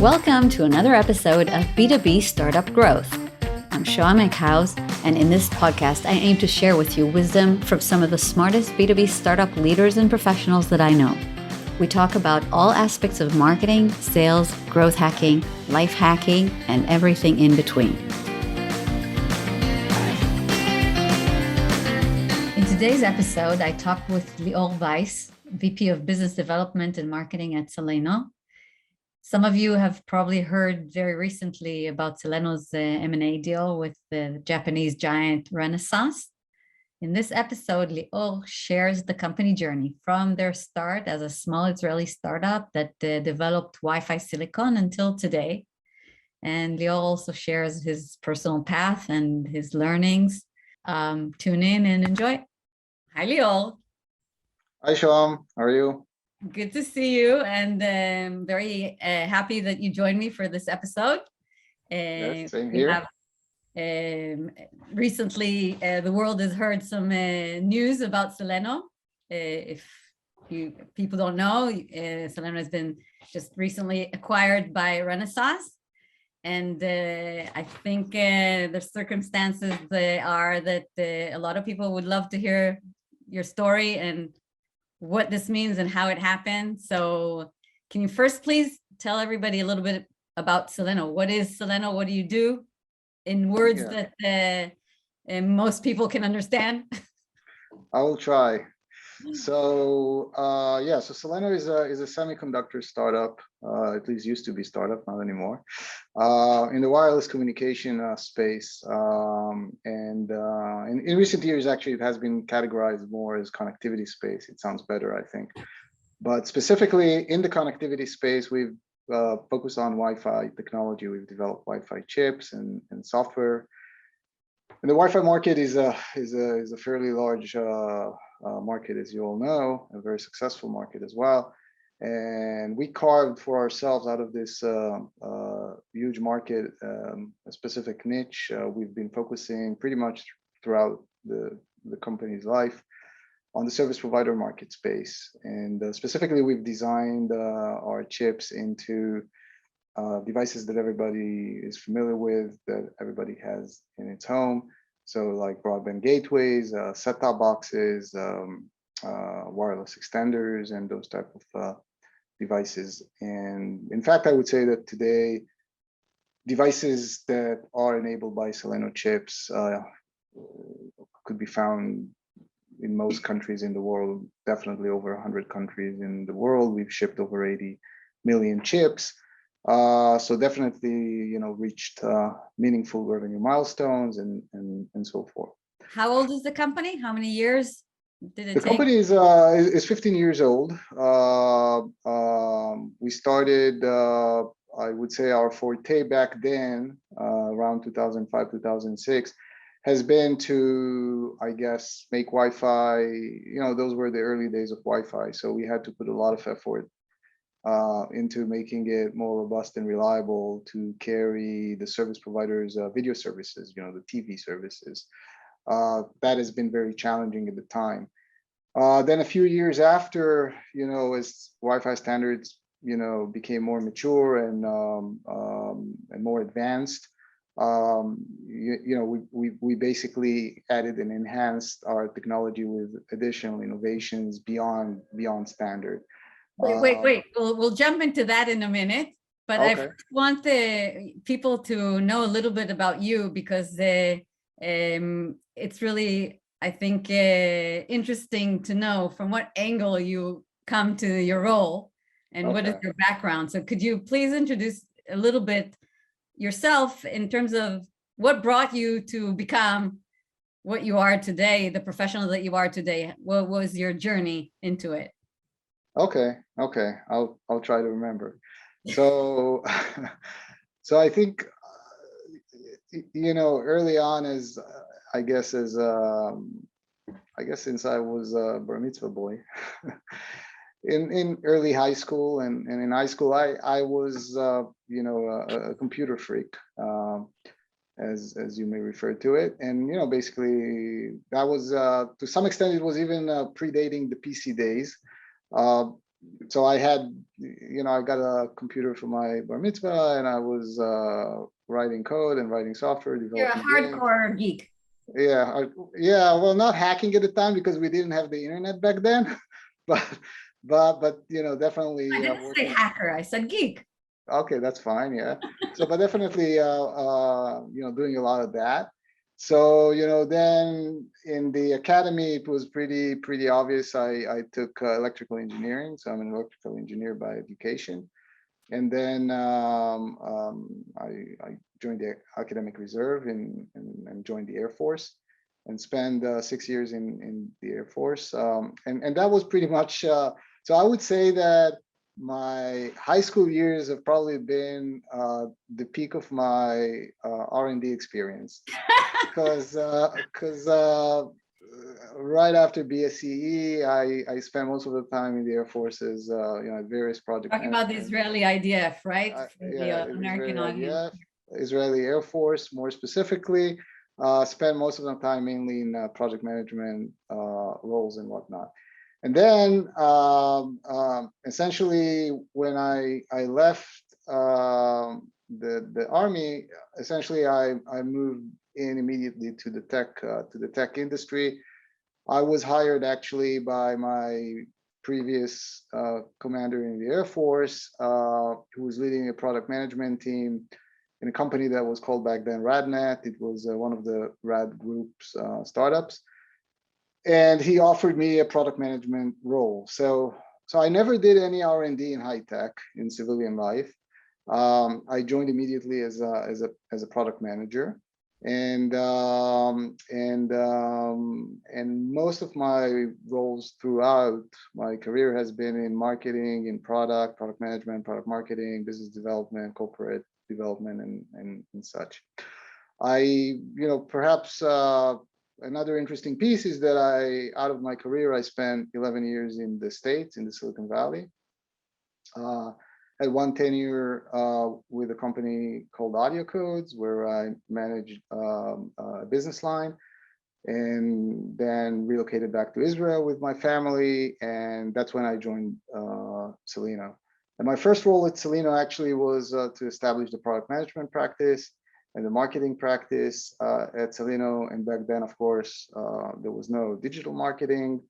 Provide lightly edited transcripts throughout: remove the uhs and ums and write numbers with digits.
Welcome to another episode of B2B Startup Growth. I'm Shoam Eckhouse, and in this podcast, I aim to share with you wisdom from some of the smartest B2B startup leaders and professionals that I know. We talk about all aspects of marketing, sales, growth hacking, life hacking, and everything in between. In today's episode, I talked with Lior Weiss, VP of Business Development and Marketing at Seleno. Some of you have probably heard very recently about Celeno's M&A deal with the Japanese giant Renesas. In this episode, Lior shares the company journey from their start as a small Israeli startup that developed Wi-Fi silicon until today. And Lior also shares his personal path and his learnings. Tune in and enjoy. Hi, Lior. Hi, Shoam. How are you? Good to see you, and very happy that you joined me for this episode. Yes, same here. Recently, the world has heard some news about Seleno. If people don't know, Seleno has been just recently acquired by Renesas. And I think the circumstances are that a lot of people would love to hear your story and what this means and how it happened. So can you first please tell everybody a little bit about Seleno? What is Seleno? What do you do in words that most people can understand? I will try. So so Celeno is a semiconductor startup, at least used to be startup, not anymore, in the wireless communication space. And in recent years, actually, it has been categorized more as connectivity space. It sounds better, I think. But specifically in the connectivity space, we've focused on Wi-Fi technology. We've developed Wi-Fi chips and software. And the Wi-Fi market is a fairly large market, as you all know, a very successful market as well. And we carved for ourselves out of this huge market a specific niche. We've been focusing pretty much throughout the company's life on the service provider market space. And specifically, we've designed our chips into devices that everybody is familiar with, that everybody has in its home. So like broadband gateways, set-top boxes, wireless extenders, and those type of devices. And in fact, I would say that today, devices that are enabled by Seleno chips could be found in most countries in the world, definitely over 100 countries in the world. We've shipped over 80 million chips. So definitely, reached meaningful revenue milestones and so forth. How old is the company? How many years did it take? The company is 15 years old. We started, I would say, our forte back then, around 2005, 2006, has been to, I guess, make Wi-Fi. Those were the early days of Wi-Fi. So we had to put a lot of effort into making it more robust and reliable to carry the service providers' video services, the TV services. That has been very challenging at the time. Then a few years after, as Wi-Fi standards, became more mature and more advanced, we basically added and enhanced our technology with additional innovations beyond standard. Wait. We'll jump into that in a minute, but okay. I first want the people to know a little bit about you, because it's really, I think, interesting to know from what angle you come to your role and what is your background. So could you please introduce a little bit yourself in terms of what brought you to become what you are today, the professional that you are today? What was your journey into it? Okay. I'll try to remember. So, so I think, early on, since I was a bar mitzvah boy, in early high school and in high school, I was, a computer freak, as you may refer to it. And, basically that was, to some extent, it was even predating the PC days. so I had, I got a computer for my bar mitzvah, and I was writing code and writing software, You're a developing games. hardcore geek. Yeah, yeah. Well, not hacking at the time because we didn't have the internet back then, but definitely. I didn't say hacker. I said geek. Okay, that's fine. Yeah. So, but definitely, doing a lot of that. So, then in the academy, it was pretty obvious. I took electrical engineering, so I'm an electrical engineer by education. And then I joined the academic reserve and joined the Air Force, and spent 6 years in the Air Force. And that was pretty much. So I would say that my high school years have probably been the peak of my R&D experience, because right after BSCE, I spent most of the time in the Air Forces, at various project. Talking about the Israeli IDF, right? For Yeah, the American audience. Israeli Air Force, more specifically. Spent most of the time mainly in project management roles and whatnot. And then essentially, when I left the army, essentially I moved in immediately to the tech industry. I was hired actually by my previous commander in the Air Force, who was leading a product management team in a company that was called back then RadNet. It was one of the Rad Group's startups. And he offered me a product management role. So I never did any R&D in high tech in civilian life. I joined immediately as a product manager, and most of my roles throughout my career has been in marketing, in product management, product marketing, business development, corporate development, and such. Perhaps another interesting piece is that out of my career, I spent 11 years in the States, in the Silicon Valley. Had one tenure with a company called Audio Codes, where I managed a business line, and then relocated back to Israel with my family, and that's when I joined Seleno. And my first role at Seleno actually was to establish the product management practice and the marketing practice at Seleno. And back then, of course, there was no digital marketing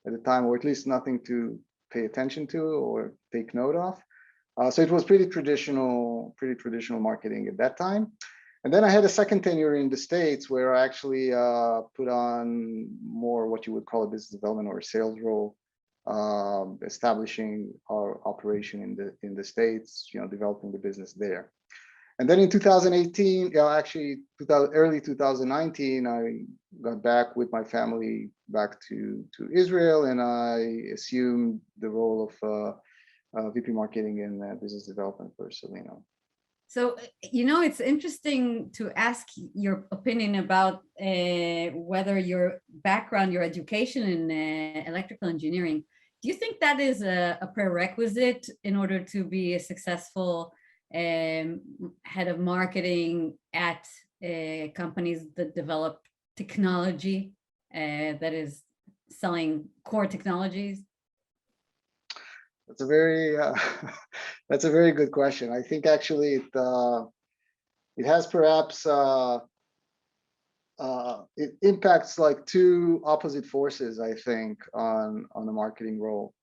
at the time, or at least nothing to pay attention to or take note of. So it was pretty traditional marketing at that time. And then I had a second tenure in the States, where I actually put on more what you would call a business development or a sales role, establishing our operation in the States, developing the business there. And then in 2018, early 2019, I got back with my family back to Israel, and I assumed the role of VP marketing and business development for Seleno. So, it's interesting to ask your opinion about whether your background, your education in electrical engineering, do you think that is a prerequisite in order to be a successful head of marketing at companies that develop technology that is selling core technologies? That's a very that's a very good question. I think actually it has perhaps it impacts like two opposite forces, I think, on the marketing role.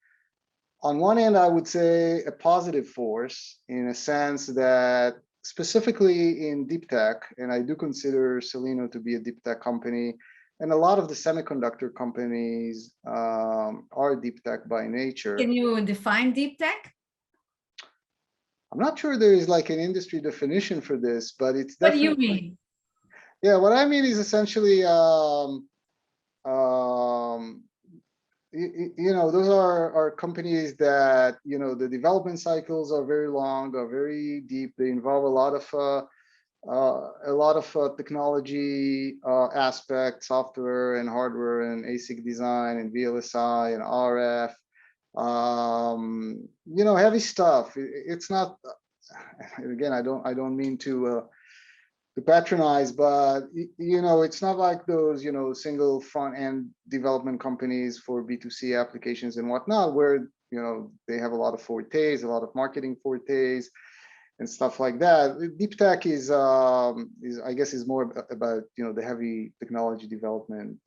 On one end, I would say a positive force, in a sense that specifically in deep tech, and I do consider Seleno to be a deep tech company, and a lot of the semiconductor companies are deep tech by nature. Can you define deep tech? I'm not sure there is like an industry definition for this, but it's definitely. What do you mean? Yeah, what I mean is essentially, those are companies that, the development cycles are very long, are very deep. They involve a lot of technology aspects, software and hardware and ASIC design and VLSI and RF, heavy stuff. It's not, again, I don't mean to patronize, but it's not like those single front end development companies for B2C applications and whatnot, where they have a lot of fortes, a lot of marketing fortes and stuff like that. Deep tech is I guess is more about the heavy technology development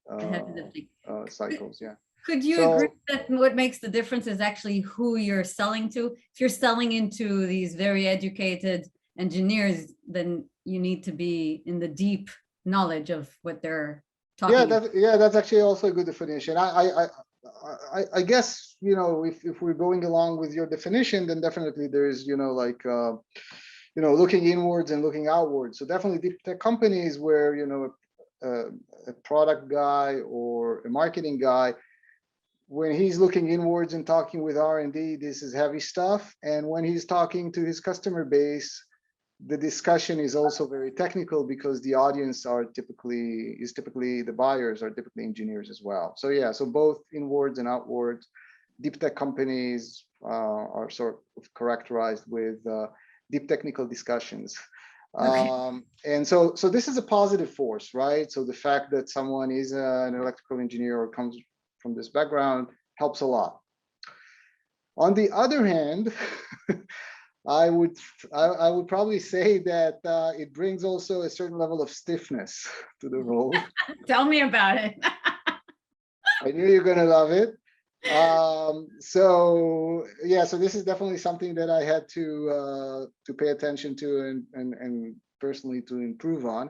cycles. Yeah. Could you agree that what makes the difference is actually who you're selling to? If you're selling into these very educated engineers, then you need to be in the deep knowledge of what they're talking about. That's actually also a good definition. I guess, if we're going along with your definition, then definitely there's, looking inwards and looking outwards. So definitely deep tech companies where, a product guy or a marketing guy, when he's looking inwards and talking with R&D, this is heavy stuff. And when he's talking to his customer base, the discussion is also very technical because the audience is typically the buyers are typically engineers as well. So yeah, so both inwards and outwards, deep tech companies are sort of characterized with deep technical discussions. Okay. And so this is a positive force, right? So the fact that someone is an electrical engineer or comes from this background helps a lot. On the other hand, I would probably say that it brings also a certain level of stiffness to the role. Tell me about it. I knew you're gonna love it. So this is definitely something that I had to pay attention to and personally to improve on.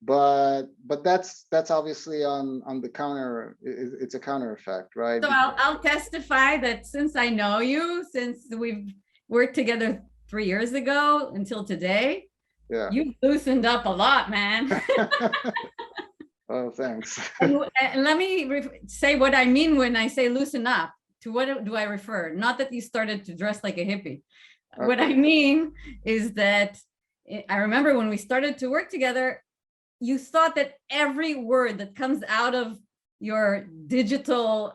But that's obviously on the counter. It's a counter effect, right? So I'll testify that since I know you, since we've worked together 3 years ago until today, you've loosened up a lot, man. Oh, thanks. And let me say what I mean when I say loosen up. To what do I refer? Not that you started to dress like a hippie. Okay. What I mean is that I remember when we started to work together, you thought that every word that comes out of your digital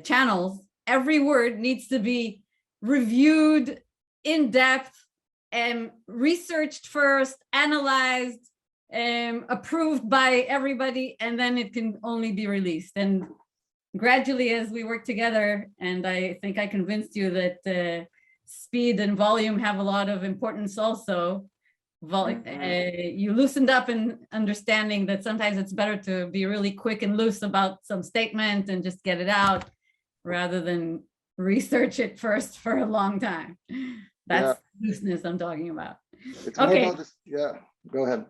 channels, every word needs to be reviewed in depth and researched first, analyzed, approved by everybody, and then it can only be released. And gradually, as we work together, and I think I convinced you that speed and volume have a lot of importance also. You loosened up in understanding that sometimes it's better to be really quick and loose about some statement and just get it out rather than research it first for a long time. That's looseness I'm talking about. It's okay. Go ahead.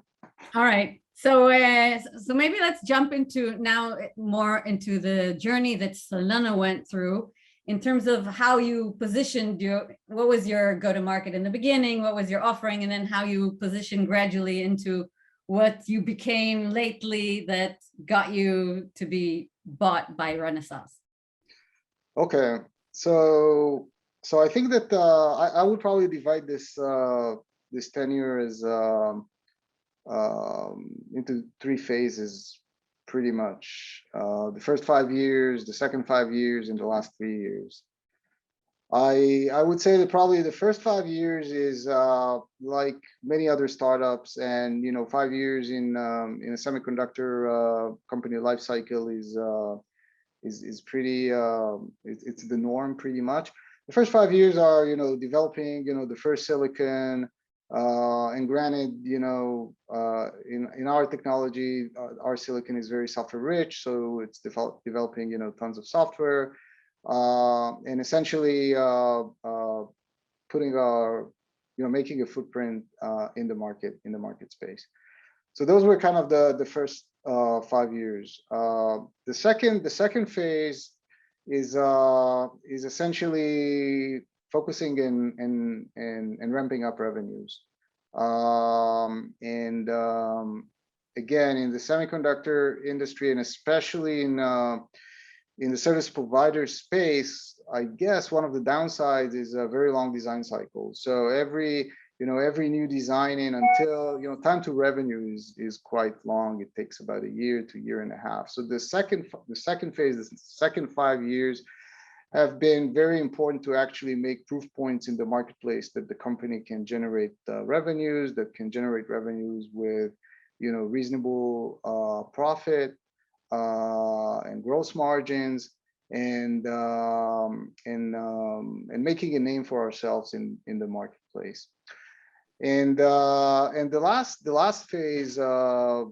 All right. So maybe let's jump into now more into the journey that Seleno went through in terms of how you positioned what was your go-to-market in the beginning, what was your offering, and then how you positioned gradually into what you became lately that got you to be bought by Renesas. Okay. So I think that I would probably divide this tenure as into 3 phases, pretty much. The first 5 years, the second 5 years, and the last 3 years. I would say that probably the first 5 years is like many other startups, and 5 years in a semiconductor company life cycle is pretty it's the norm pretty much. The first 5 years are developing the first silicon. And granted, in our technology, our silicon is very software rich, so it's developing tons of software, and essentially putting our making a footprint in the market space. So those were kind of the first 5 years. The second phase is essentially focusing and ramping up revenues. Again, in the semiconductor industry, and especially in the service provider space, I guess one of the downsides is a very long design cycle. So every new design in until time to revenue is quite long. It takes about a year to year and a half. So the second phase, the second 5 years, have been very important to actually make proof points in the marketplace that the company can generate revenues, with reasonable profit and gross margins, and making a name for ourselves in the marketplace. And the last phase, the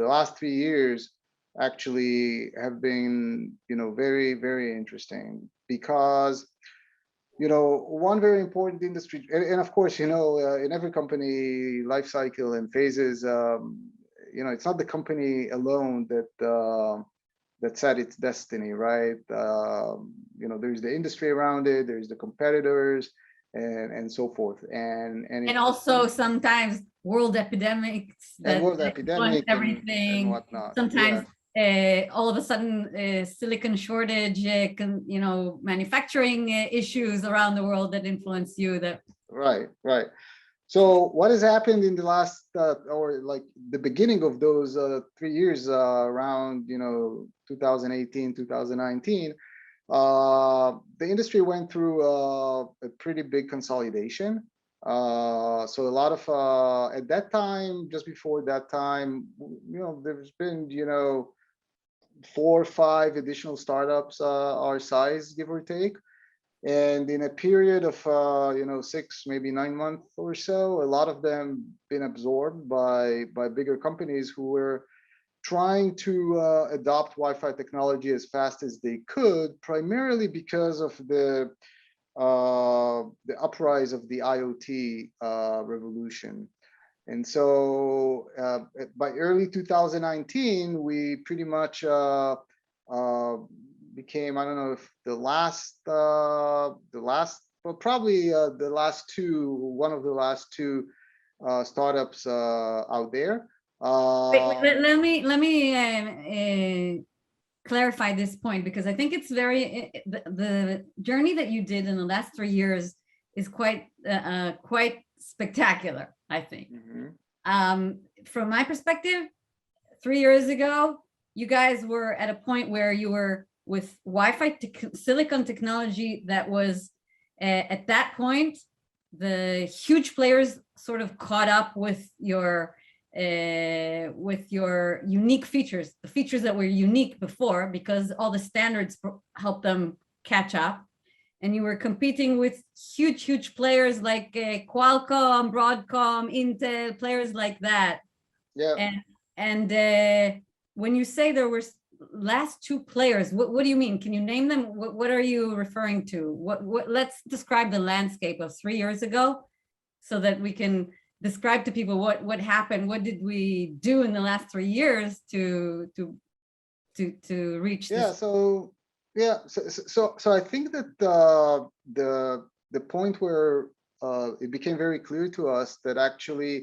last 3 years actually have been, very, very interesting, because one very important industry, and of course, in every company life cycle and phases, it's not the company alone that set its destiny, right? There's the industry around it, there's the competitors, and so forth, and also sometimes world epidemics and that world influence epidemic and everything. whatnot. Sometimes Yeah. all of a sudden silicon shortage, manufacturing issues around the world that influence you. That Right. So what has happened in the last, or like the beginning of those 3 years, around 2018, 2019, the industry went through a pretty big consolidation. So a lot of at that time, just before that time, there's been 4 or 5 additional startups our size, give or take. And in a period of 6, maybe 9 months or so, a lot of them been absorbed by bigger companies who were trying to adopt Wi-Fi technology as fast as they could, primarily because of the uprise of the IoT revolution. And so by early 2019, we pretty much became, I don't know if but probably the last two, one of the last two startups out there. wait, let me clarify this point, because I think it's very the journey that you did in the last 3 years is quite spectacular, I think. From my perspective, 3 years ago, you guys were at a point where you were with Wi-Fi silicon technology that was at that point, the huge players sort of caught up with your unique features, the features that were unique before, because all the standards helped them catch up. And you were competing with huge players like Qualcomm, Broadcom, Intel, players like that. Yeah. And when you say there were last 2 players, what do you mean? Can you name them? What are you referring to? What let's describe the landscape of 3 years ago, so that we can describe to people what happened. What did we do in the last 3 years to reach this? So I think that the point where it became very clear to us that actually,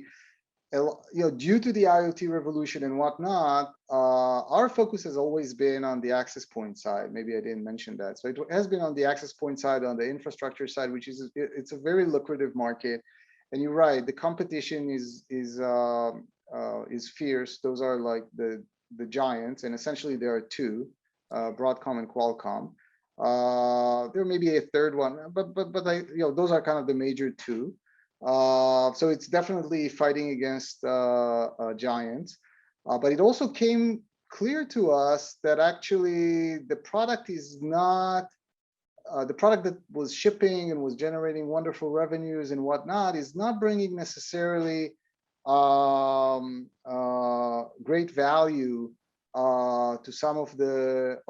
due to the IoT revolution and whatnot, our focus has always been on the access point side. Maybe I didn't mention that. So it has been on the access point side, on the infrastructure side, which is it's a very lucrative market. And you're right, the competition is fierce. Those are like the giants, and essentially there are 2, Broadcom and Qualcomm. There may be a third one, but those are kind of the major 2. So it's definitely fighting against giants, but it also came clear to us that actually the product is not the product that was shipping and was generating wonderful revenues and whatnot is not bringing necessarily great value to some of the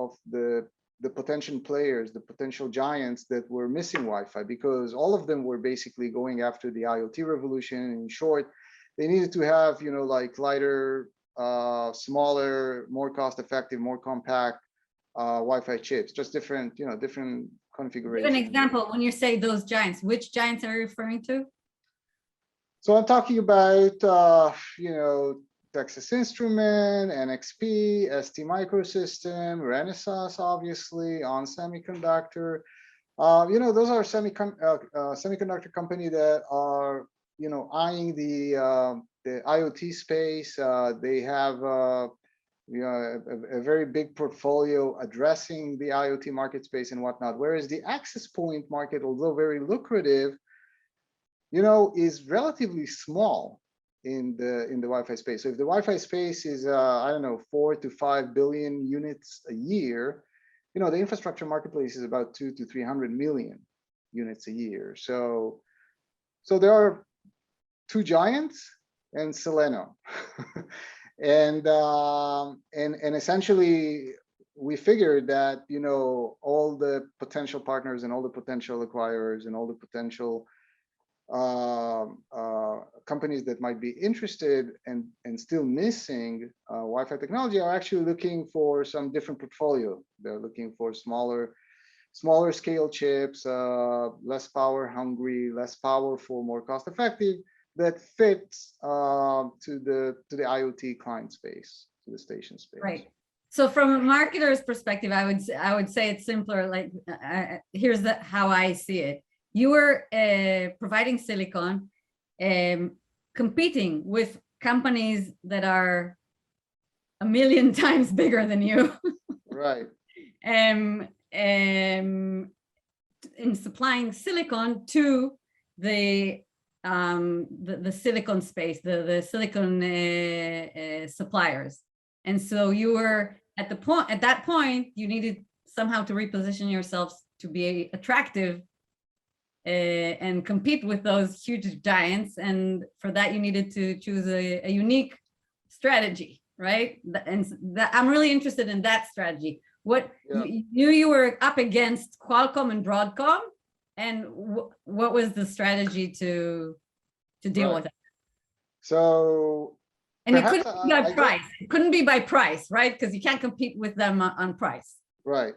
potential players, the potential giants that were missing Wi-Fi, because all of them were basically going after the IoT revolution. In short, they needed to have, like lighter, smaller, more cost-effective, more compact Wi-Fi chips, just different, different configurations. Give an example. When you say those giants, which giants are you referring to? So I'm talking about, Texas Instrument, NXP, ST Microsystem, Renesas, obviously, On Semiconductor. Those are semiconductor company that are, eyeing the IoT space. They have a very big portfolio addressing the IoT market space and whatnot. Whereas the access point market, although very lucrative, is relatively small in the Wi-Fi space. So if the Wi-Fi space is I don't know, 4 to 5 billion units a year, the infrastructure marketplace is about 200 to 300 million units a year. So there are two giants and Seleno. and essentially we figured that, all the potential partners and all the potential acquirers and all the potential companies that might be interested and still missing Wi-Fi technology are actually looking for some different portfolio. They're looking for smaller scale chips, less power hungry, less powerful, more cost effective, that fits to the IoT client space, to the station space. Right. So from a marketer's perspective, I would say it's simpler. Like here's how I see it. You were providing silicon, competing with companies that are 1 million times bigger than you. Right. In supplying silicon to the silicon space, the silicon suppliers. And so you were at that point, you needed somehow to reposition yourselves to be attractive and compete with those huge giants. And for that, you needed to choose a unique strategy, right? I'm really interested in that strategy. You knew you were up against Qualcomm and Broadcom, and what was the strategy to deal with it? So, and it couldn't be by price. It couldn't be by price, right? Because you can't compete with them on price. Right.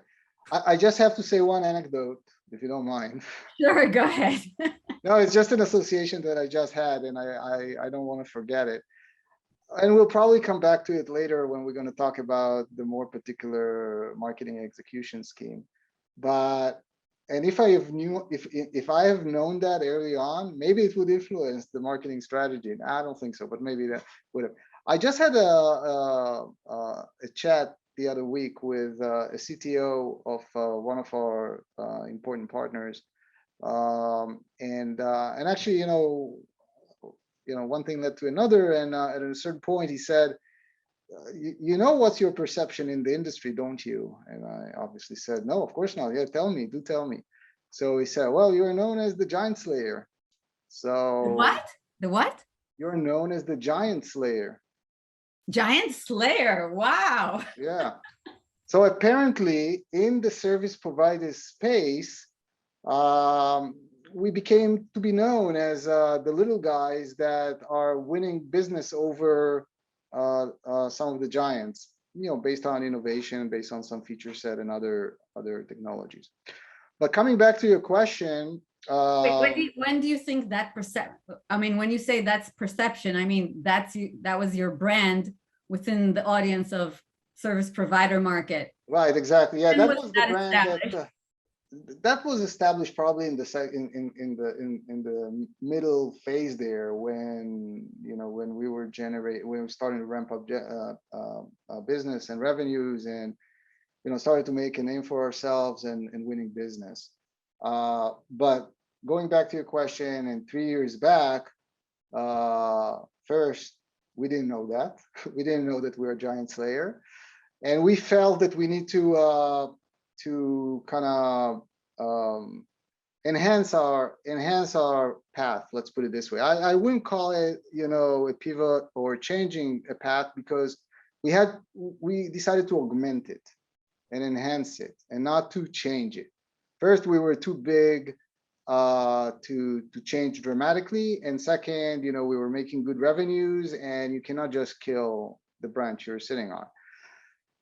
I just have to say one anecdote, if you don't mind. Sure, go ahead. No, it's just an association that I just had, and I don't want to forget it. And we'll probably come back to it later when we're going to talk about the more particular marketing execution scheme. And if I have known that early on, maybe it would influence the marketing strategy. I don't think so, but maybe that would have. I just had a chat the other week with a CTO of one of our important partners, and actually, one thing led to another, and at a certain point, he said, "You know what's your perception in the industry, don't you?" And I obviously said, "No, of course not. Yeah, tell me, do tell me." So he said, "Well, you're known as the giant slayer." So the what? The what? You're known as the giant slayer. Giant slayer. Wow. Yeah. So apparently, in the service provider space, we became to be known as the little guys that are winning business over some of the giants, based on innovation, based on some feature set and other technologies. But coming back to your question, when do you think that when you say that's perception, that was your brand within the audience of service provider market. Right, exactly. Yeah, that was the brand that was established probably in the middle phase there, when we were starting to ramp up business and revenues, and started to make a name for ourselves and winning business. But going back to your question, and 3 years back, first, we didn't know that. We didn't know that we're a giant slayer, and we felt that we need to kind of enhance our path. Let's put it this way. I wouldn't call it a pivot or changing a path, because we decided to augment it and enhance it, and not to change it. First, we were too big to change dramatically, and second, we were making good revenues, and you cannot just kill the branch you're sitting on.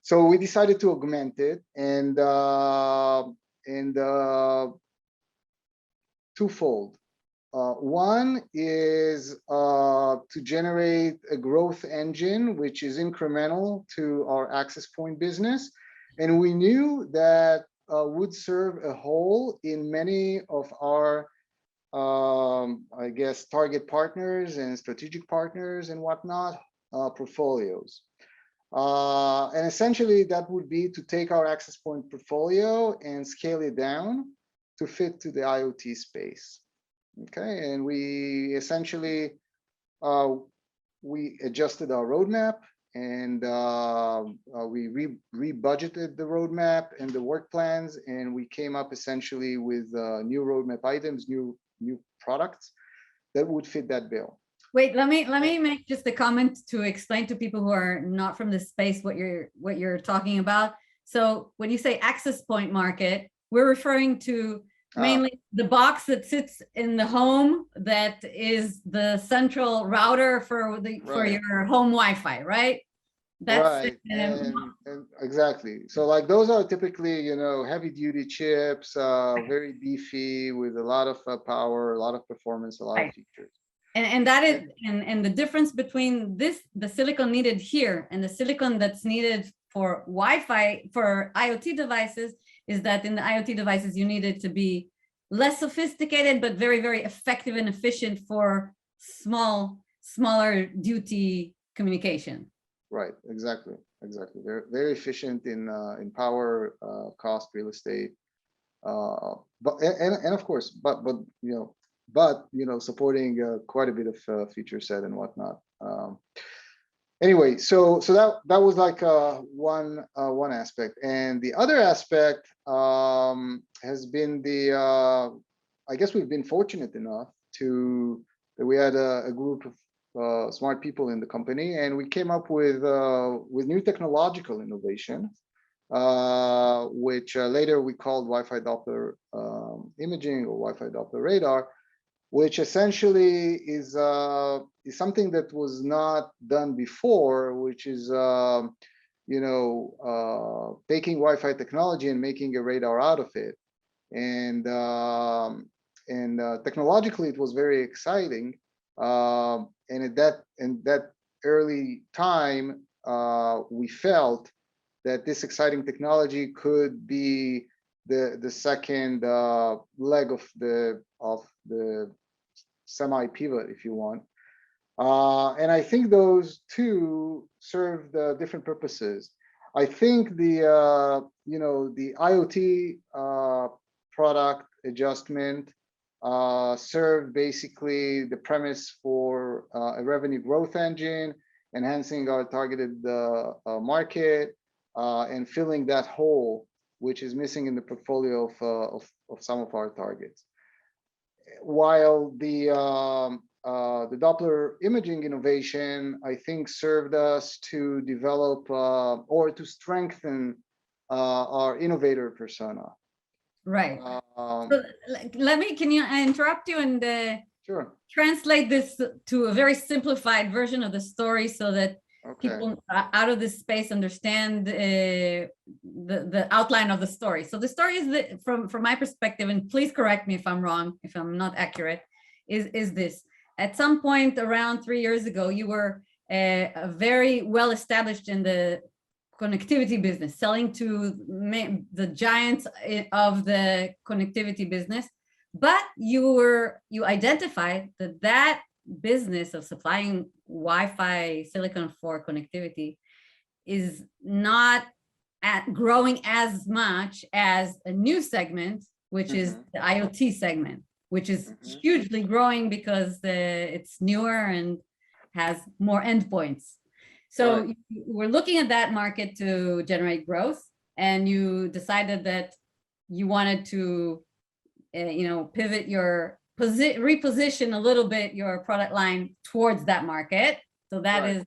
So we decided to augment it, and twofold. One is to generate a growth engine, which is incremental to our access point business, and we knew that would serve a hole in many of our, I guess, target partners and strategic partners and whatnot portfolios. And essentially, that would be to take our access point portfolio and scale it down to fit to the IoT space. Okay, and we essentially we adjusted our roadmap, and we rebudgeted the roadmap and the work plans, and we came up essentially with new roadmap items, new products that would fit that bill. Wait, let me make just a comment to explain to people who are not from this space what you're talking about. So when you say access point market, we're referring to mainly the box that sits in the home that is the central router for your home Wi-Fi, right? That's right. And exactly. So like those are typically, you know, heavy duty chips, very beefy with a lot of power, a lot of performance, a lot of features. And that is and the difference between the silicon needed here and the silicon that's needed for Wi-Fi for IoT devices is that in the IoT devices you need it to be less sophisticated but very, very effective and efficient for smaller duty communication. Right, exactly. They're very efficient in power, cost, real estate, but of course, but you know, supporting quite a bit of feature set and whatnot. Anyway, so that was like one aspect, and the other aspect has been the I guess we've been fortunate enough that we had a group of smart people in the company, and we came up with new technological innovation, which later we called Wi-Fi Doppler imaging or Wi-Fi Doppler radar, which essentially is something that was not done before, which is you know, taking Wi-Fi technology and making a radar out of it, and technologically it was very exciting. And at that early time, we felt that this exciting technology could be the second leg of the semi-pivot, if you want. And I think those two serve different purposes. I think the you know, the IoT product adjustment served basically the premise for a revenue growth engine, enhancing our targeted market, and filling that hole which is missing in the portfolio of some of our targets. While the Doppler imaging innovation, I think, served us to develop or to strengthen our innovator persona. Right. So can you interrupt you and sure, translate this to a very simplified version of the story so that people out of this space understand the outline of the story. So the story is that from my perspective, and please correct me if I'm wrong, if I'm not accurate, is this. At some point around 3 years ago, you were very well established in the connectivity business, selling to the giants of the connectivity business, but you identified that business of supplying Wi-Fi silicon for connectivity is not growing as much as a new segment, which is the IoT segment, which is hugely growing because it's newer and has more endpoints. So we're looking at that market to generate growth, and you decided that you wanted to, you know, pivot your reposition a little bit your product line towards that market. So that is,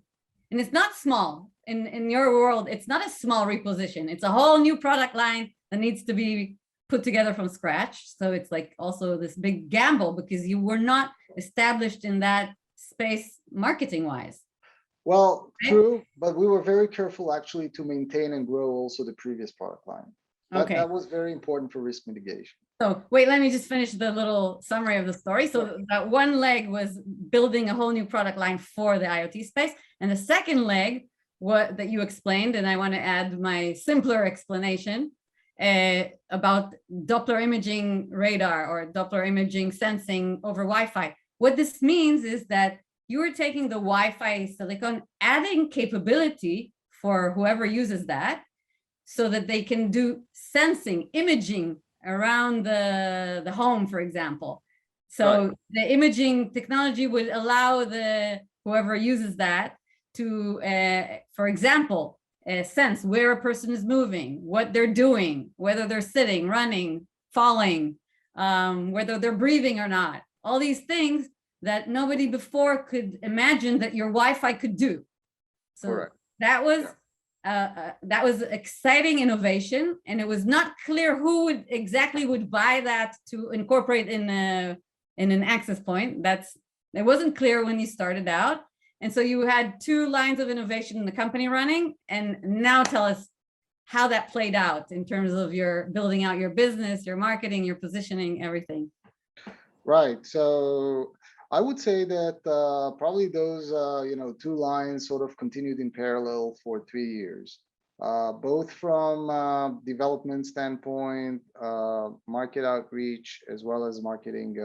and it's not small in your world. It's not a small reposition. It's a whole new product line that needs to be put together from scratch. So it's like also this big gamble because you were not established in that space marketing wise. Well, true, but we were very careful actually to maintain and grow also the previous product line. That was very important for risk mitigation. So wait, let me just finish the little summary of the story. So that one leg was building a whole new product line for the IoT space. And the second leg, that you explained, and I want to add my simpler explanation about Doppler imaging radar or Doppler imaging sensing over Wi-Fi. What this means is that you are taking the Wi-Fi silicon, adding capability for whoever uses that so that they can do sensing, imaging around the home, for example. So the imaging technology would allow whoever uses that to, for example, sense where a person is moving, what they're doing, whether they're sitting, running, falling, whether they're breathing or not. All these things that nobody before could imagine that your Wi-Fi could do. So Correct. that was exciting innovation, and it was not clear who would exactly buy that to incorporate in an access point. It wasn't clear when you started out. And so you had 2 lines of innovation in the company running. And now tell us how that played out in terms of your building out your business, your marketing, your positioning, everything. Right. So I would say that probably those 2 lines sort of continued in parallel for 3 years, both from development standpoint, market outreach, as well as marketing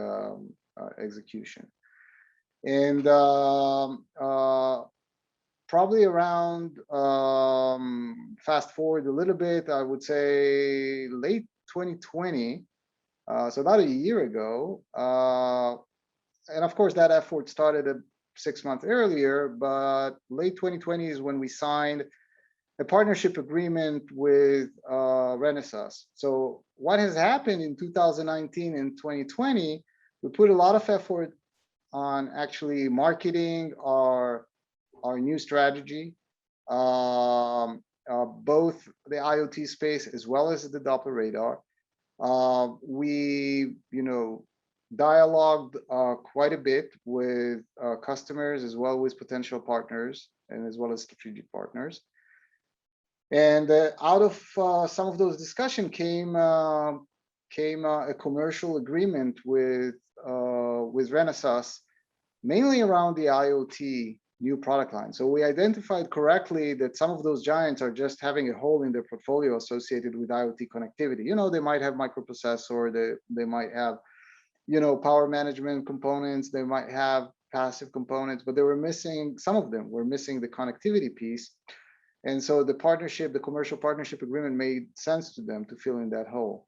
execution. And probably around, fast forward a little bit, I would say late 2020, so about a year ago. And of course, that effort started 6 months earlier, but late 2020 is when we signed a partnership agreement with Renesas. So what has happened in 2019 and 2020, we put a lot of effort on actually marketing our new strategy, both the IoT space as well as the Doppler radar. We, dialogued quite a bit with customers as well as potential partners and as well as strategic partners. And out of some of those discussions came a commercial agreement with Renesas, mainly around the IoT new product line. So we identified correctly that some of those giants are just having a hole in their portfolio associated with IoT connectivity. They might have microprocessor, they might have, power management components, they might have passive components, but they were missing, some of them were missing the connectivity piece. And so the commercial partnership agreement made sense to them to fill in that hole.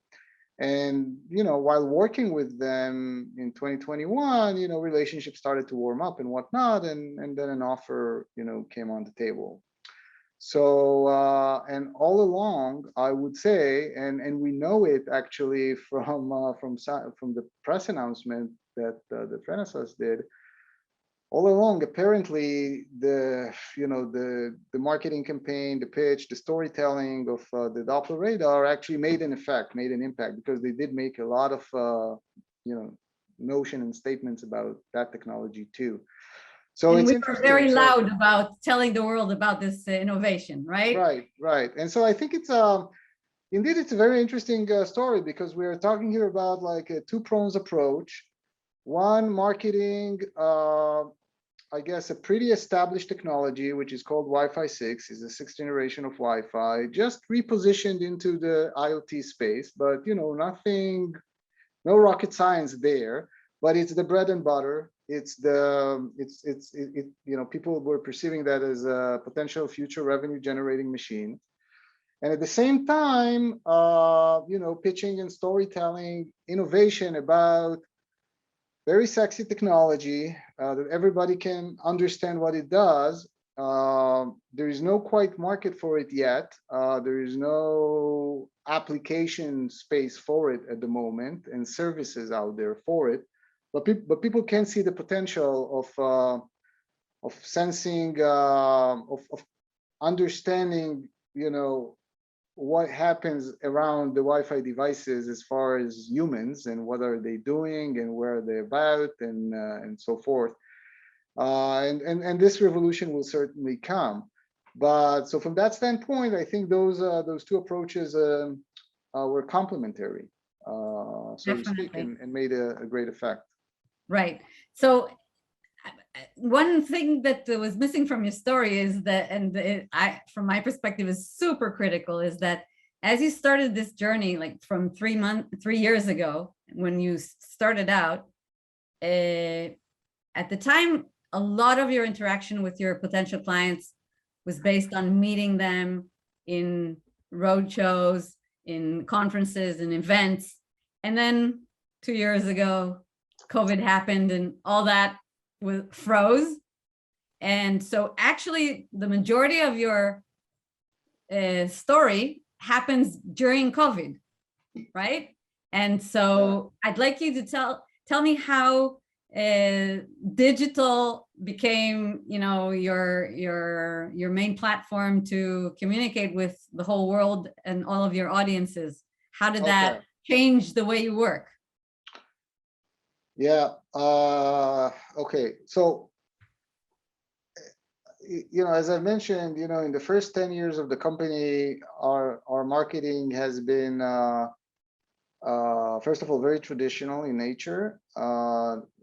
And, while working with them in 2021, relationships started to warm up and whatnot, and then an offer, came on the table. So, and all along, I would say, and we know it actually from the press announcement that Renesas did. All along, apparently, the marketing campaign, the pitch, the storytelling of the Doppler radar actually made an impact, because they did make a lot of notion and statements about that technology too. So and it's we were very loud about telling the world about this innovation, right? Right. And so I think it's indeed it's a very interesting story, because we are talking here about like a 2-pronged approach. One, marketing, I guess, a pretty established technology, which is called Wi-Fi 6, is the 6th generation of Wi-Fi, just repositioned into the IoT space, but nothing, no rocket science there, but it's the bread and butter. People were perceiving that as a potential future revenue generating machine. And at the same time, pitching and storytelling innovation about very sexy technology that everybody can understand what it does. There is no quite market for it yet. There is no application space for it at the moment, and services out there for it. But people can see the potential of sensing, of understanding, what happens around the Wi-Fi devices as far as humans, and what are they doing and where are they about, and so forth. And this revolution will certainly come. But so from that standpoint, I think those 2 approaches were complementary, so to speak, and made a great effect. Right. So one thing that was missing from your story is that, from my perspective, is super critical, is that as you started this journey, like from 3 years ago, when you started out, at the time, a lot of your interaction with your potential clients was based on meeting them in road shows, in conferences and events. And then 2 years ago, COVID happened and all that froze. And so actually the majority of your story happens during COVID, right? And so I'd like you to tell me how digital became, your main platform to communicate with the whole world and all of your audiences. How did that change the way you work? Yeah. Okay. So, as I mentioned, in the first 10 years of the company, our marketing has been, first of all, very traditional in nature,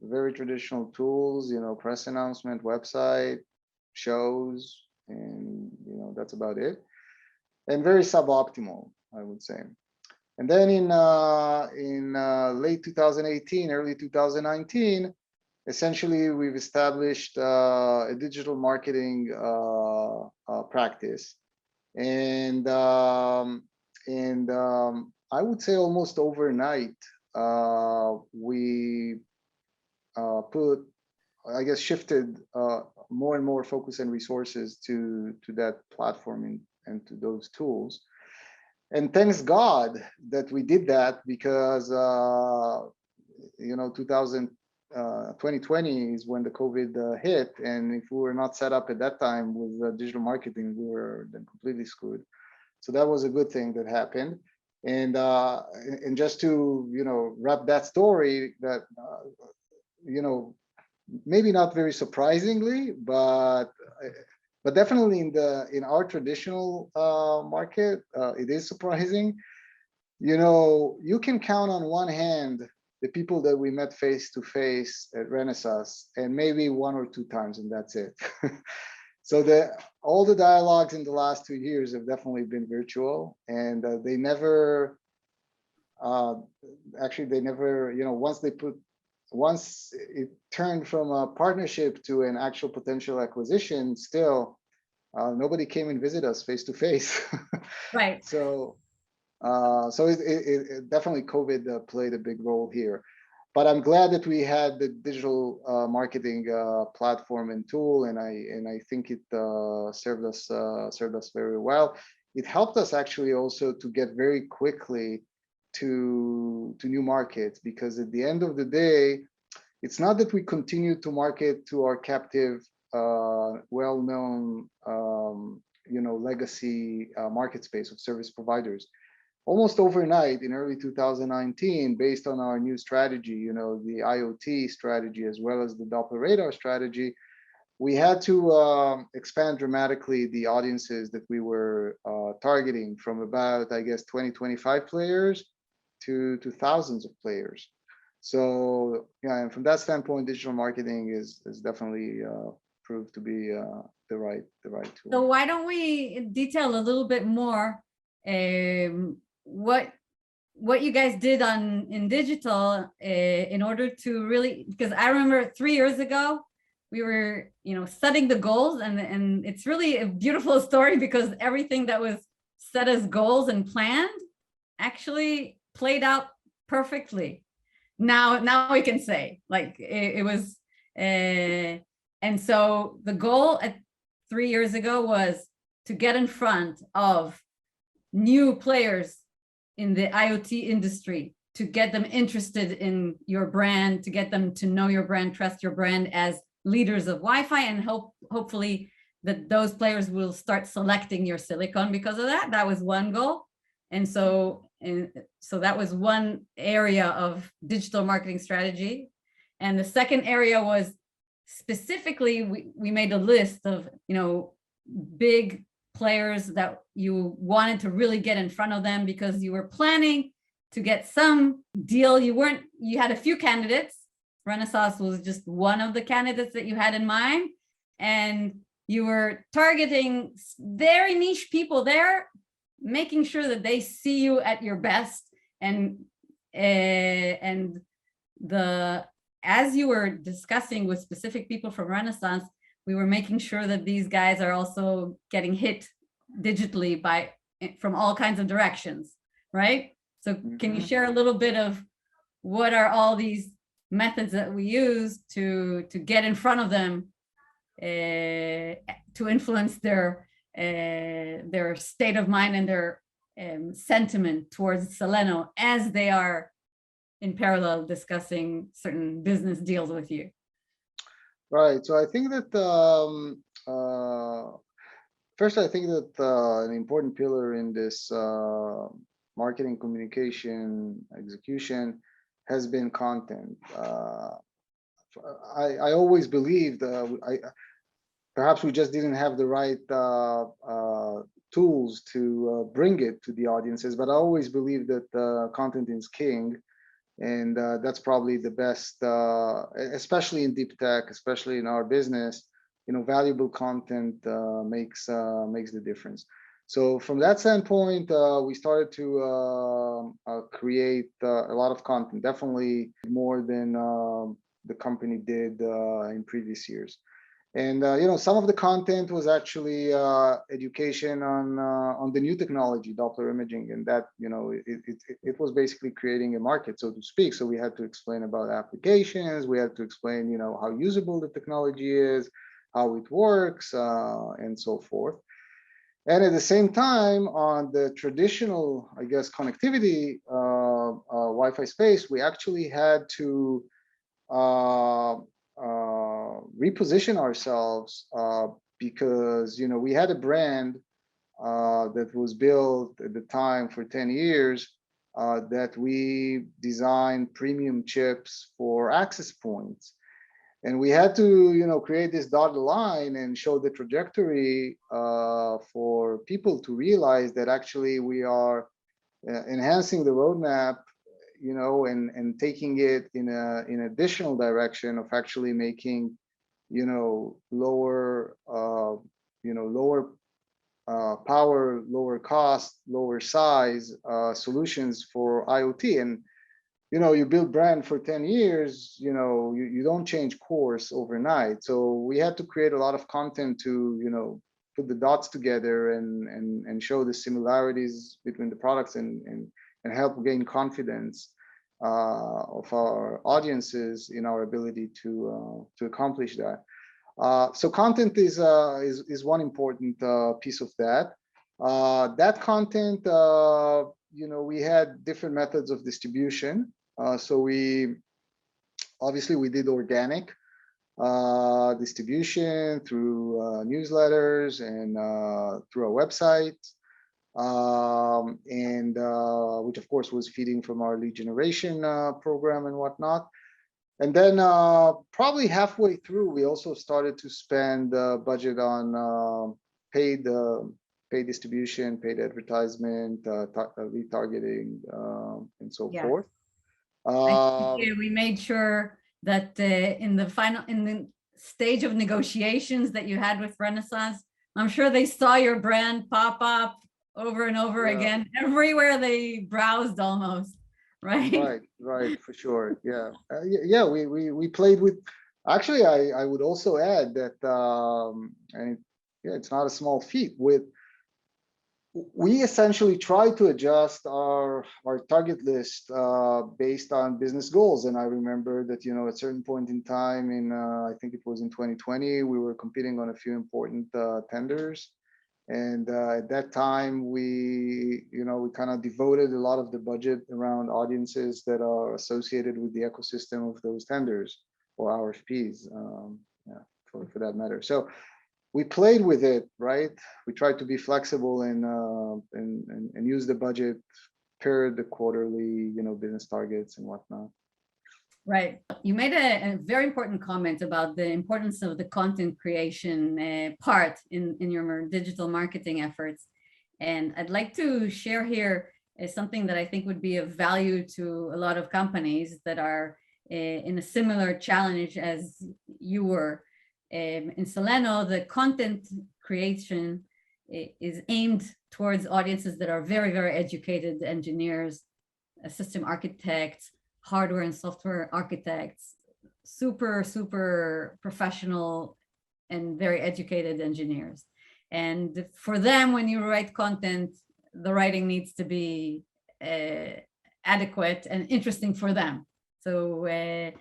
very traditional tools, press announcement, website, shows, and, that's about it. And very suboptimal, I would say. And then in late 2018, early 2019, essentially we've established a digital marketing practice, and I would say almost overnight we shifted more and more focus and resources to that platform and to those tools. And thanks God that we did that, because 2020 is when the COVID hit, and if we were not set up at that time with digital marketing, we were then completely screwed. So that was a good thing that happened. And just to wrap that story, that maybe not very surprisingly, but definitely in our traditional market, it is surprising. You can count on one hand the people that we met face to face at Renesas, and maybe one or two times, and that's it. So all the dialogues in the last 2 years have definitely been virtual, and they never, once it turned from a partnership to an actual potential acquisition, still nobody came and visited us face to face. Right. So it definitely COVID played a big role here. But I'm glad that we had the digital marketing platform and tool, and I think it served us very well. It helped us actually also to get very quickly to new markets, because at the end of the day, it's not that we continue to market to our captive, well-known, legacy market space of service providers. Almost overnight in early 2019, based on our new strategy, the IoT strategy, as well as the Doppler radar strategy, we had to expand dramatically the audiences that we were targeting, from about, 20, 25 players to thousands of players. So yeah, and from that standpoint, digital marketing is definitely proved to be the right tool. So why don't we detail a little bit more what you guys did in digital in order to really, because I remember 3 years ago we were setting the goals, and it's really a beautiful story, because everything that was set as goals and planned actually played out perfectly. Now we can say, like, it was and so the goal at 3 years ago was to get in front of new players in the IoT industry, to get them interested in your brand, to get them to know your brand, trust your brand as leaders of Wi-Fi, and hopefully that those players will start selecting your silicon because of that. That was one goal. And so that was one area of digital marketing strategy. And the second area was specifically, we made a list of, big players that you wanted to really get in front of them, because you were planning to get some deal. You had a few candidates. Renesas was just one of the candidates that you had in mind. And you were targeting very niche people there, making sure that they see you at your best. And as you were discussing with specific people from Renesas, we were making sure that these guys are also getting hit digitally from all kinds of directions, right? So can you share a little bit of what are all these methods that we use to get in front of them to influence their state of mind and their sentiment towards Seleno as they are in parallel discussing certain business deals with you? Right. So I think that first, I think that an important pillar in this marketing, communication, execution has been content. I always believed perhaps we just didn't have the right tools to bring it to the audiences, but I always believed that content is king. And that's probably the best, especially in deep tech, especially in our business. Valuable content makes the difference. So from that standpoint, we started to create a lot of content, definitely more than the company did in previous years. And some of the content was actually education on the new technology, Doppler imaging, and that it was basically creating a market, so to speak. So we had to explain about applications, we had to explain how usable the technology is, how it works, and so forth. And at the same time, on the traditional, I guess, connectivity Wi-Fi space, we actually had to reposition ourselves because we had a brand that was built at the time for 10 years that we designed premium chips for access points. And we had to create this dotted line and show the trajectory for people to realize that actually we are enhancing the roadmap, and taking it in an additional direction of actually making lower power, lower cost, lower size solutions for IoT. And you build brand for 10 years, you don't change course overnight. So we had to create a lot of content to put the dots together and show the similarities between the products and help gain confidence of our audiences in our ability to accomplish that. So content is one important piece of that. That content, we had different methods of distribution. So we did organic distribution through newsletters and through our website. And which of course was feeding from our lead generation program and whatnot. And then probably halfway through, we also started to spend budget on paid distribution, paid advertisement, retargeting, and so forth. I think we made sure that in the stage of negotiations that you had with Renesas, I'm sure they saw your brand pop up over and over again, everywhere they browsed almost, right? Right, for sure. Yeah, we played with, actually, I would also add that, and it's not a small feat, we essentially try to adjust our target list based on business goals. And I remember that, at a certain point in time in, I think it was in 2020, we were competing on a few important tenders. And at that time, we kind of devoted a lot of the budget around audiences that are associated with the ecosystem of those tenders or RFPs, for that matter. So we played with it, right? We tried to be flexible and use the budget per the quarterly, business targets and whatnot. Right. You made a very important comment about the importance of the content creation part in your digital marketing efforts. And I'd like to share here something that I think would be of value to a lot of companies that are in a similar challenge as you were. In Seleno, the content creation is aimed towards audiences that are very, very educated engineers, system architects, hardware and software architects, super professional and very educated engineers. And for them, when you write content, the writing needs to be adequate and interesting for them. So I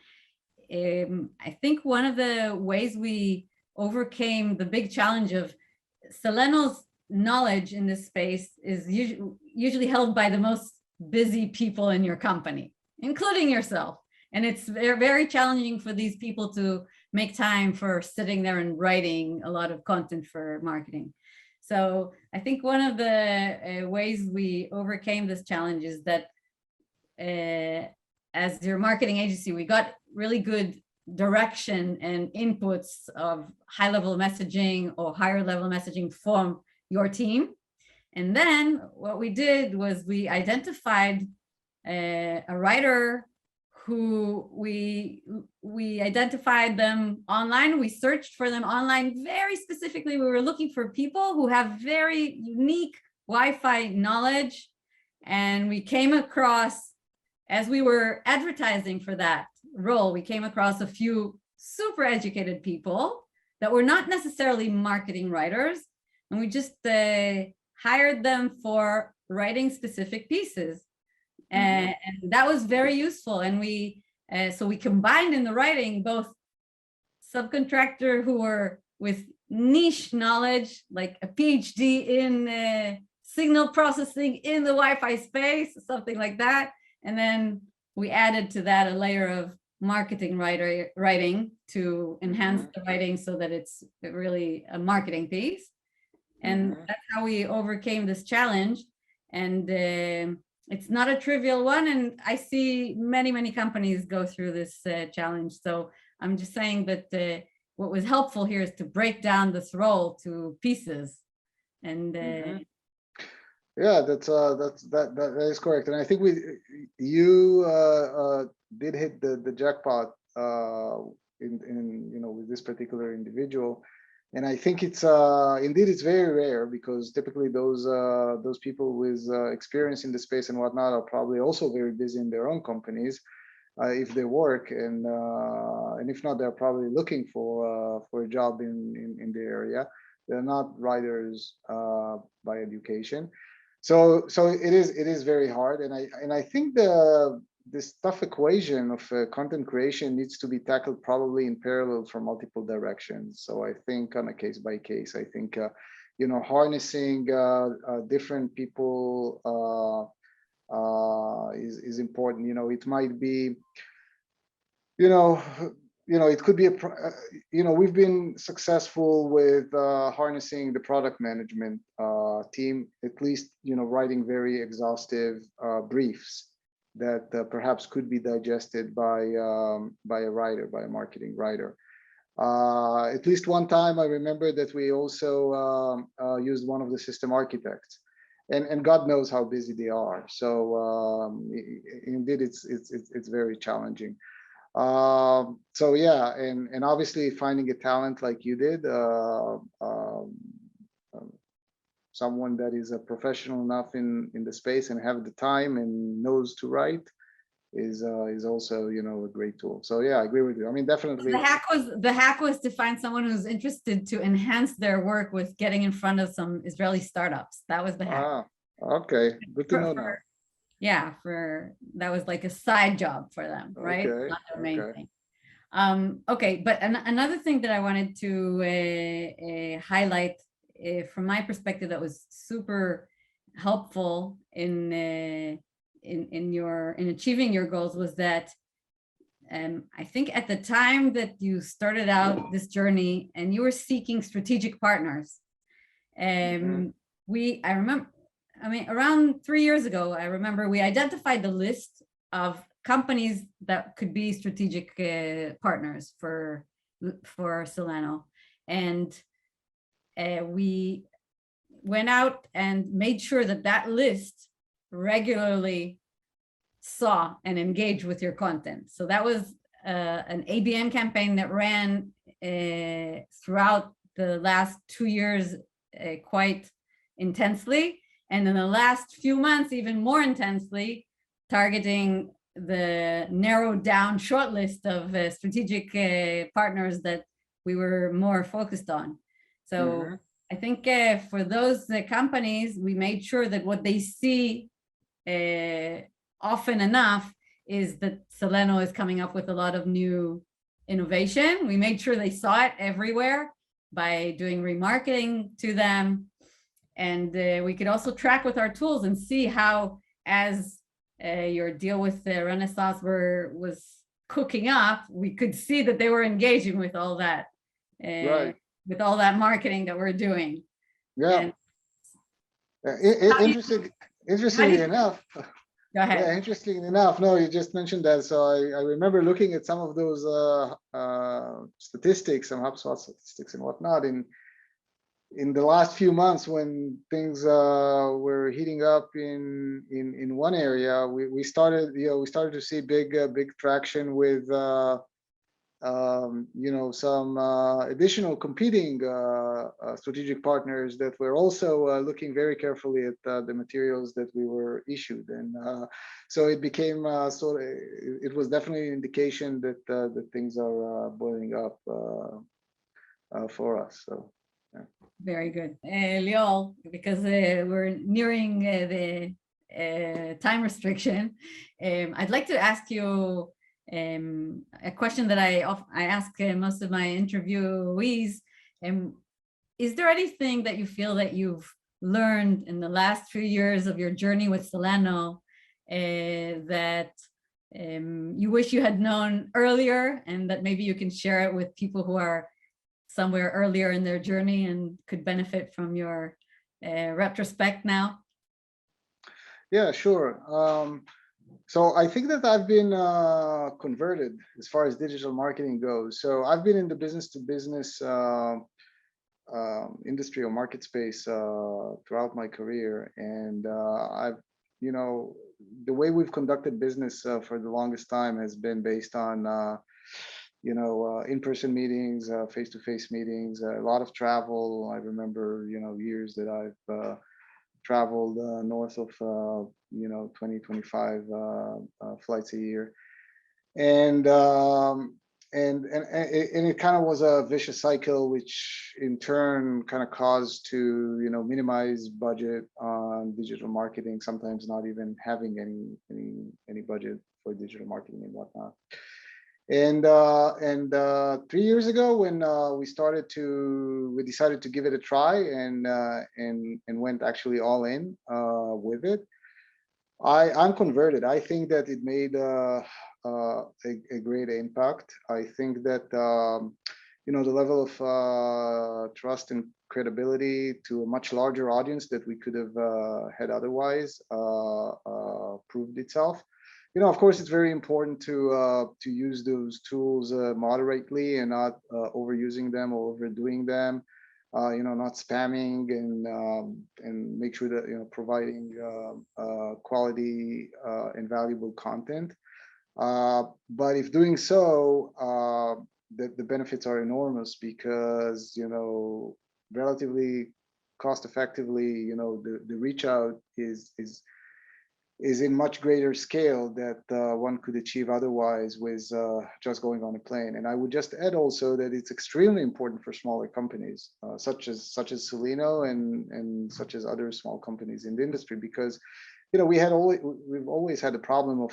think one of the ways we overcame the big challenge of Seleno's knowledge in this space is usually held by the most busy people in your company, including yourself. And it's very challenging for these people to make time for sitting there and writing a lot of content for marketing. So I think one of the ways we overcame this challenge is that as your marketing agency, we got really good direction and inputs of high-level messaging or higher-level messaging from your team. And then what we did was we identified a writer who we identified them online. We searched for them online very specifically. We were looking for people who have very unique Wi-Fi knowledge. And we came across, as we were advertising for that role, we came across a few super educated people that were not necessarily marketing writers. And we just hired them for writing specific pieces. And that was very useful. And so we combined in the writing both subcontractor who were with niche knowledge, like a PhD in signal processing in the Wi-Fi space, something like that. And then we added to that a layer of marketing writing to enhance the writing so that it's really a marketing piece. And that's how we overcame this challenge. And it's not a trivial one. And I see many, many companies go through this challenge. So I'm just saying that what was helpful here is to break down this role to pieces. And yeah, that is correct. And I think you did hit the jackpot in with this particular individual. And I think it's indeed it's very rare, because typically those people with experience in the space and whatnot are probably also very busy in their own companies if they work, and if not, they're probably looking for a job in the area. They're not writers by education, so it is very hard. And I think this tough equation of content creation needs to be tackled probably in parallel from multiple directions. So I think on a case by case, I think harnessing different people is important. It might be it could be we've been successful with harnessing the product management team, at least writing very exhaustive briefs that perhaps could be digested by a writer, by a marketing writer. At least one time, I remember that we also used one of the system architects, and God knows how busy they are. So indeed, it's very challenging. So yeah, and obviously finding a talent like you did, someone that is a professional enough in the space and have the time and knows to write is also a great tool. So yeah, I agree with you. I mean, definitely the hack was to find someone who's interested to enhance their work with getting in front of some Israeli startups. That was the hack. Okay, good to know now. Yeah, that was like a side job for them, right? Okay, not their main thing. Okay, but another thing that I wanted to highlight from my perspective that was super helpful in achieving your goals was that I think at the time that you started out this journey and you were seeking strategic partners, around 3 years ago, I remember we identified the list of companies that could be strategic partners for Seleno, and we went out and made sure that list regularly saw and engaged with your content. So that was an ABM campaign that ran throughout the last 2 years quite intensely. And in the last few months, even more intensely, targeting the narrowed down short list of strategic partners that we were more focused on. So I think for those companies, we made sure that what they see often enough is that Seleno is coming up with a lot of new innovation. We made sure they saw it everywhere. by doing remarketing to them. And we could also track with our tools and see how, as your deal with Renesas was cooking up, we could see that they were engaging with all that, Right. with all that marketing that we're doing. Yeah. And how do you, Interestingly enough, go yeah, ahead. interestingly enough, no, you just mentioned that. So I remember looking at some of those statistics, some HubSpot statistics and whatnot in the last few months when things were heating up in one area. We started, we started to see big traction with some additional competing strategitic partners that were also looking very carefully at the materials that we were issued. And so it became it was definitely an indication that that things are boiling up for us. So, yeah. Very good. Lior, because we're nearing the time restriction, I'd like to ask you a question that I ask most of my interviewees. Is there anything that you feel that you've learned in the last few years of your journey with Seleno that you wish you had known earlier, and that maybe you can share it with people who are somewhere earlier in their journey and could benefit from your retrospect now? Yeah, sure. So I think that I've been converted as far as digital marketing goes. So I've been in the business to business industry or market space throughout my career, and I've, the way we've conducted business for the longest time has been based on in-person meetings, face-to-face meetings, a lot of travel. I remember, years that I've traveled north of 20, 25 flights a year, and it kind of was a vicious cycle, which in turn kind of caused to minimize budget on digital marketing, sometimes not even having any budget for digital marketing and whatnot. And 3 years ago, when we decided to give it a try and went actually all in with it, I'm converted. I think that it made a great impact. I think that the level of trust and credibility to a much larger audience that we could have had otherwise proved itself. Of course, it's very important to use those tools moderately and not overusing them or overdoing them. Not spamming, and make sure that providing quality and valuable content. But if doing so, the benefits are enormous, because relatively cost effectively, the reach out is in much greater scale that one could achieve otherwise with just going on a plane. And I would just add also that it's extremely important for smaller companies, such as Seleno and such as other small companies in the industry, because we've always had the problem of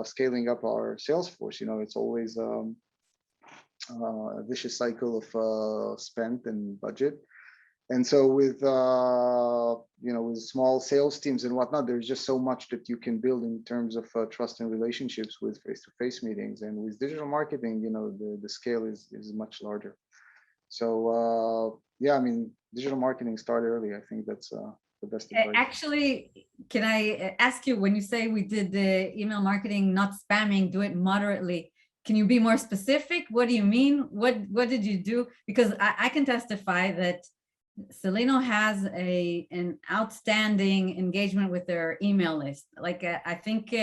scaling up our sales force. It's always a vicious cycle of spend and budget. And so with with small sales teams and whatnot, there's just so much that you can build in terms of trust and relationships with face-to-face meetings. And with digital marketing, the scale is much larger. So yeah, I mean, digital marketing, start early. I think that's the best advice. Actually, can I ask you, when you say we did the email marketing, not spamming, do it moderately, can you be more specific? What do you mean? What did you do? Because I can testify that Seleno has an outstanding engagement with their email list. Like I think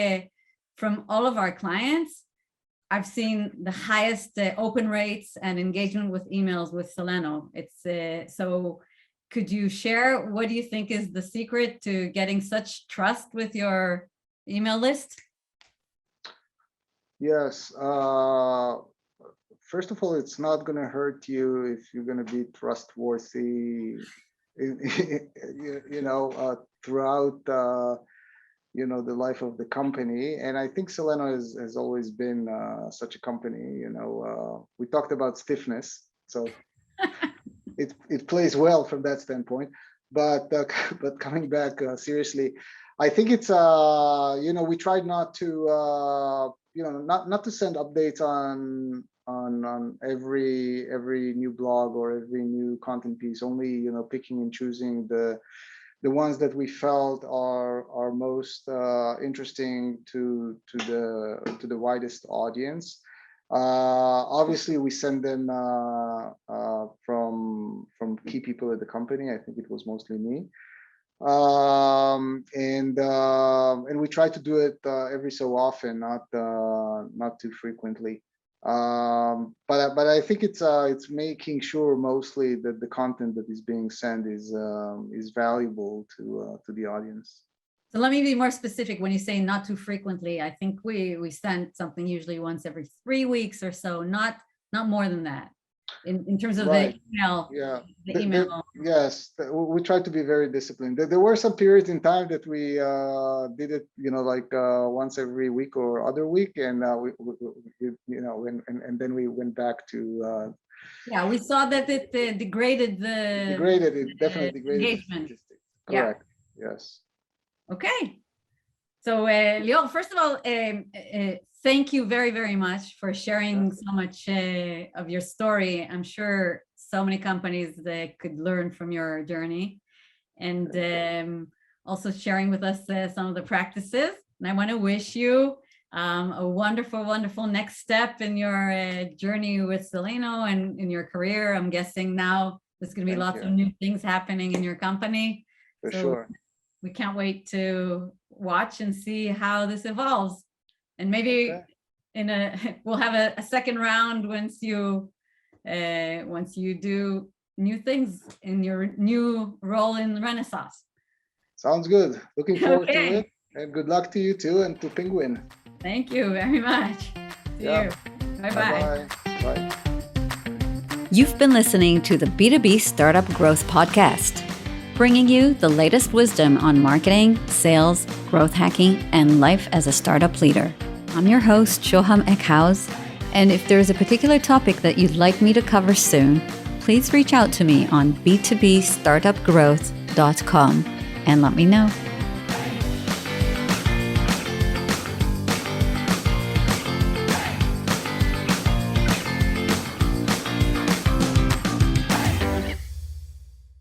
from all of our clients, I've seen the highest open rates and engagement with emails with Seleno. It's so could you share, what do you think is the secret to getting such trust with your email list? Yes. First of all, it's not going to hurt you if you're going to be trustworthy, throughout the life of the company. And I think Seleno has always been such a company. We talked about stiffness, so it plays well from that standpoint. But but coming back seriously, I think it's we tried not to not to send updates on every new blog or every new content piece. Only picking and choosing the ones that we felt are most interesting to the widest audience. Obviously, we send them from key people at the company. I think it was mostly me, and we try to do it every so often, not too frequently. But I think it's making sure mostly that the content that is being sent is valuable to the audience. So let me be more specific. When you say not too frequently, I think we send something usually once every 3 weeks or so, not more than that. In terms of Right. the email, Yeah. the email. Yes, we try to be very disciplined. There were some periods in time that we did it, like once every week or other week, and and then we went back to. Yeah, we saw that it degraded It definitely degraded engagement. the statistics. Correct. Yeah. Yes. Okay. So, Lior, first of all, thank you very, very much for sharing so much of your story. I'm sure so many companies that could learn from your journey, and also sharing with us some of the practices. And I want to wish you a wonderful, wonderful next step in your journey with Seleno and in your career. I'm guessing now there's going to be lots of new things happening in your company. For sure. We can't wait to watch and see how this evolves, and maybe we'll have a second round once you do new things in your new role in Renesas. Sounds good. Looking forward to it, and good luck to you too, and to Penguin. Thank you very much. See you. Bye-bye. Bye. You've been listening to the B2B Startup Growth Podcast, bringing you the latest wisdom on marketing, sales, growth hacking, and life as a startup leader. I'm your host, Shoham Eckhaus, and if there's a particular topic that you'd like me to cover soon, please reach out to me on b2bstartupgrowth.com and let me know.